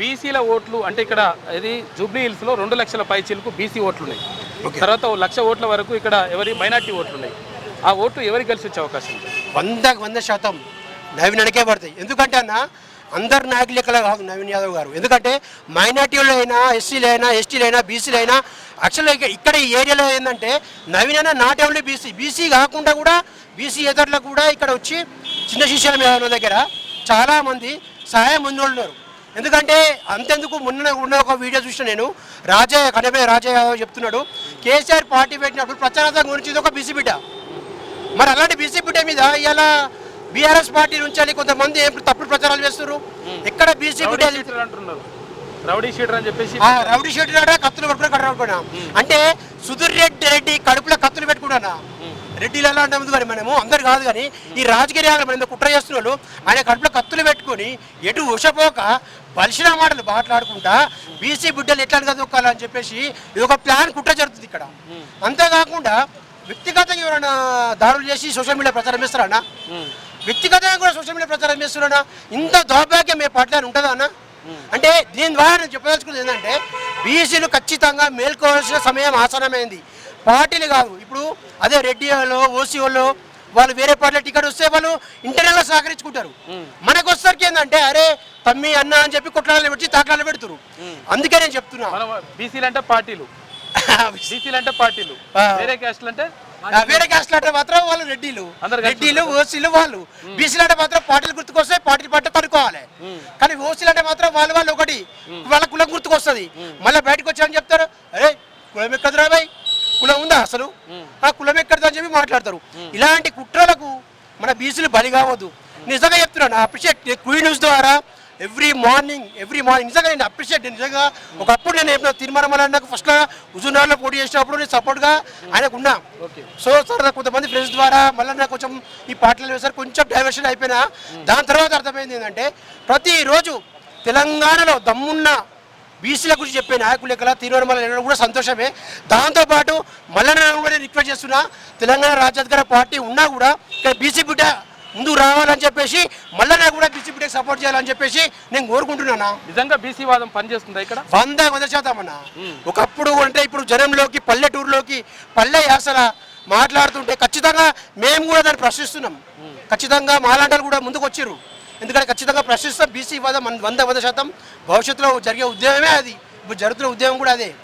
బీసీల ఓట్లు అంటే ఇక్కడ ఇది జూబ్లీ హిల్స్ లో 2 లక్షల పైచీలకు బీసీ ఓట్లు ఉన్నాయి. తర్వాత 1 లక్ష ఓట్ల వరకు ఇక్కడ ఎవరి మైనార్టీ ఓట్లు ఉన్నాయి. ఆ ఓట్లు ఎవరికి కలిసి వచ్చే అవకాశం ఉంది? 100% నవీన్ అడిగే పడతాయి. ఎందుకంటే అన్న అందరు నాయకులు లెక్కల కాదు నవీన్ యాదవ్ గారు. ఎందుకంటే మైనార్టీలు అయినా, ఎస్సీలు అయినా, ఎస్టీలు అయినా, బీసీలు అయినా యాక్చువల్గా ఇక్కడ ఈ ఏరియాలో ఏంటంటే నవీన్ అయినా నాట్ ఓన్లీ బీసీ కాకుండా కూడా బీసీ ఎదర్లకు కూడా ఇక్కడ వచ్చి చిన్న శిష్యుల మీద దగ్గర చాలామంది సహాయం ముందు ఉన్నారు. ఎందుకంటే అంతెందుకు మొన్న ఉన్న ఒక వీడియో చూసిన నేను కనబే రాజయ్య యాదవ్ చెప్తున్నాడు, కేసీఆర్ పార్టీ పెట్టినప్పుడు ప్రచారార్థం గురించి ఇది ఒక బీసీ బిడ్డ. మరి అలాంటి బీసీ బిడ్డ మీద ఇలా బీఆర్ఎస్ పార్టీ నుంచి కొంతమంది తప్పుడు ప్రచారాలు చేస్తున్నారు. ఎక్కడ బీసీ బిడ్డ అంటున్నారు, రౌడీ షీటర్ అని చెప్పేసి. రౌడీ షీటర్ కత్తులు కట్టుకున్నా అంటే సుధీర్ రెడ్డి కడుపులో కత్తులు పెట్టుకున్నానా. రెడ్డిలు ఎలా అంటే కానీ మనము అందరు కాదు, కానీ ఈ రాజకీయ మనం కుట్ర చేస్తున్న వాళ్ళు ఆయన కడుపులో కత్తులు పెట్టుకొని ఎటు ఉషపోక బలిసిన మాటలు మాట్లాడుకుంటా బీసీ బిడ్డలు ఎట్లా కదొక్కాలని చెప్పేసి ఇది ఒక ప్లాన్ కుట్ర జరుగుతుంది ఇక్కడ. అంతేకాకుండా వ్యక్తిగతంగా ఎవరైనా దాడులు చేసి సోషల్ మీడియా ప్రచారం చేస్తారన్నా, వ్యక్తిగతంగా కూడా సోషల్ మీడియా ప్రచారం చేస్తున్నారా? ఇంత దౌర్భాగ్యం ఏ పార్టీలో ఉంటుందా అన్న? అంటే దీని ద్వారా నేను చెప్పదలుచుకున్నది ఏంటంటే బీసీలు ఖచ్చితంగా మేల్కోవాల్సిన సమయం ఆసనమైంది. పార్టీలు కాదు, ఇప్పుడు అదే రెడ్డి వాళ్ళు, ఓసీ వాళ్ళు వాళ్ళు వేరే పార్టీలో టికెట్ వస్తే వాళ్ళు ఇంటర్నల్గా సహకరించుకుంటారు. మనకు వచ్చేసరికి ఏంటంటే అరే తమ్మి అన్న అని చెప్పి కొట్లాడలు పెట్టి తాకడాలు పెడుతున్నారు. అందుకే నేను చెప్తున్నా బీసీలు అంటే పార్టీలు, బీసీలు అంటే పార్టీలు, వేరే క్యాస్ట్లు అంటే మాత్రం వాళ్ళు రెడ్డిలు ఓసీలు వాళ్ళు. బీసీలు అంటే మాత్రం పార్టీలు గుర్తుకొస్తాయి, పార్టీ కనుక్కోవాలి. కానీ ఓసీలు అంటే మాత్రం వాళ్ళు ఒకటి వాళ్ళ కులం గుర్తుకొస్తుంది. మళ్ళీ బయటకు వచ్చామని చెప్తారు, అరే కులం ఎక్కదురా బాయ్, కులం ఉందా అసలు, ఆ కులం ఎక్కడదా అని చెప్పి మాట్లాడతారు. ఇలాంటి కుట్రలకు మన బీసీలు బలి కావద్దు. నిజంగా చెప్తున్నాను, అప్రిషియేట్ క్వీన్ న్యూస్ ద్వారా ఎవ్రీ మార్నింగ్ నిజంగా నేను అప్రిషియేట్. నిజంగా ఒకప్పుడు నేను తిరుమల నాకు ఫస్ట్లో హుజూర్నగర్లో పోటీ చేసినప్పుడు నేను సపోర్ట్గా ఆయనకు ఉన్నా. సో సార్ కొంతమంది ఫ్రెండ్స్ ద్వారా మళ్ళీ నాకు కొంచెం ఈ పార్టీలు వేసారు, కొంచెం డైవర్షన్ అయిపోయినా. దాని తర్వాత అర్థమైంది ఏంటంటే ప్రతిరోజు తెలంగాణలో దమ్మున్న బీసీల గురించి చెప్పే నాయకులు ఎక్కడ తిరుమల వెళ్ళడం కూడా సంతోషమే. దాంతోపాటు మళ్ళీ కూడా రిక్వెస్ట్ చేస్తున్నా, తెలంగాణ రాజ్యాధికార పార్టీ ఉన్నా కూడా ఇక్కడ బీసీ బిడ్డ ముందు రావాలని చెప్పేసి మళ్ళీ కూడా బీసీ బిడ్డకి సపోర్ట్ చేయాలని చెప్పేసి నేను కోరుకుంటున్నాను. నిజంగా బీసీ వాదం పనిచేస్తుంది ఇక్కడ 100% అన్న. ఒకప్పుడు అంటే ఇప్పుడు జనంలోకి పల్లెటూరులోకి పల్లె యాసల మాట్లాడుతుంటే ఖచ్చితంగా మేము కూడా దాన్ని ప్రశ్నిస్తున్నాం. ఖచ్చితంగా మాలాంటి కూడా ముందుకు వచ్చారు. ఎందుకంటే ఖచ్చితంగా ప్రశ్నిస్తాం. బీసీ వాదం 100% భవిష్యత్తులో జరిగే ఉద్యమమే అది, ఇప్పుడు జరుగుతున్న ఉద్యమం కూడా అదే.